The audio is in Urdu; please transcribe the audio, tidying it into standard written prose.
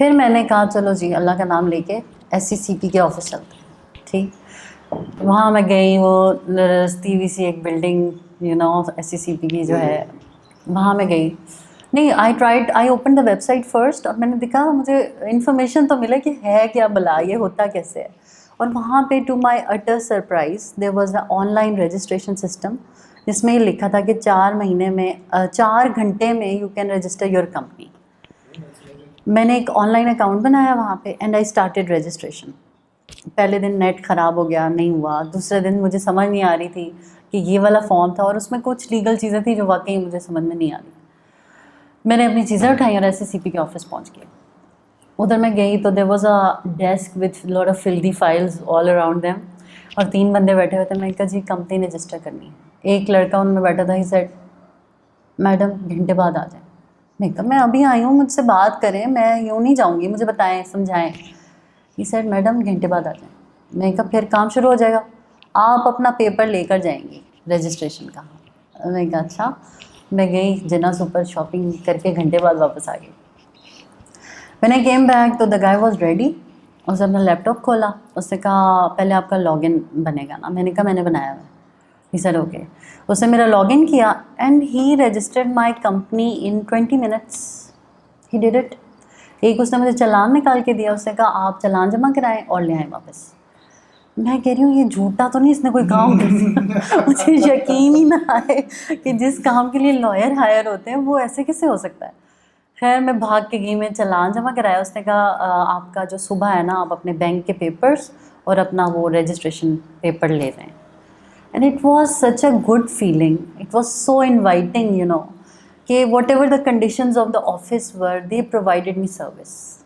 پھر میں نے کہا چلو جی اللہ کا نام لے کے SCCP کے آفس چلتے ہیں. ٹھیک, وہاں میں گئی, وہ رستی ہوئی سی ایک بلڈنگ SCCP کی جو ہے, وہاں میں گئی. نہیں, I open the website first, اور میں نے دیکھا مجھے انفارمیشن تو ملے کہ ہے کیا بلا, یہ ہوتا کیسے ہے. اور وہاں پہ to my اٹر surprise there was a on line registration system جس میں یہ لکھا تھا کہ 4 گھنٹے میں you can register your company. میں نے ایک آن لائن اکاؤنٹ بنایا وہاں پہ اینڈ آئی اسٹارٹیڈ رجسٹریشن. پہلے دن نیٹ خراب ہو گیا, نہیں ہوا. دوسرے دن مجھے سمجھ نہیں آ رہی تھی کہ یہ والا فارم تھا, اور اس میں کچھ لیگل چیزیں تھیں جو واقعی مجھے سمجھ میں نہیں آ رہی. میں نے اپنی چیزیں اٹھائیں اور SCCP کے آفس پہنچ گئی. ادھر میں گئی تو there was a desk with lot of filthy files all around them, اور 3 بندے بیٹھے ہوئے تھے. میں نے کہا جی کمپنی رجسٹر کرنی ہے. ایک لڑکا ان میں بیٹھا تھا, ہی سیڈ میڈم گھنٹے بعد آ جائیں. میں کہا میں ابھی آئی ہوں, مجھ سے بات کریں, میں یوں نہیں جاؤں گی, مجھے بتائیں سمجھائیں. ہی سیڈ میڈم گھنٹے بعد آ جائیں. میں نے کہا پھر کام شروع ہو جائے گا, آپ اپنا پیپر لے کر جائیں گی رجسٹریشن کا. میں نے کہا اچھا. میں گئی جنا سپر شاپنگ کر کے گھنٹے بعد واپس آ گئی. میں نے کیم بیک تو دا گائے واز ریڈی. اس نے اپنا لیپ ٹاپ کھولا, اس نے کہا پہلے آپ کا لاگ ان بنے گا نا. میں نے کہا میں نے بنایا ہوا ہے. ہی سر اوکے. اس نے میرا لاگ ان کیا and he registered my company in 20 minutes. He did it. ایک اس نے مجھے چلان نکال کے دیا, اس نے کہا آپ چلان جمع کرائیں اور لے آئیں واپس. میں کہہ رہی ہوں یہ جھوٹا تو نہیں اس نے کوئی کام کر دیا. مجھے یقین ہی نہ آئے کہ جس کام کے لیے لائر ہائر ہوتے ہیں وہ ایسے کیسے ہو سکتا ہے. خیر میں بھاگ کے گئی, میں چلان جمع کرایا. اس نے کہا آپ کا جو صبح ہے نا, آپ اپنے بینک کے پیپرس اور اپنا وہ رجسٹریشن پیپر لے رہے ہیں. And it was such a good feeling, it was so inviting کہ whatever the conditions of the office were, they provided me service.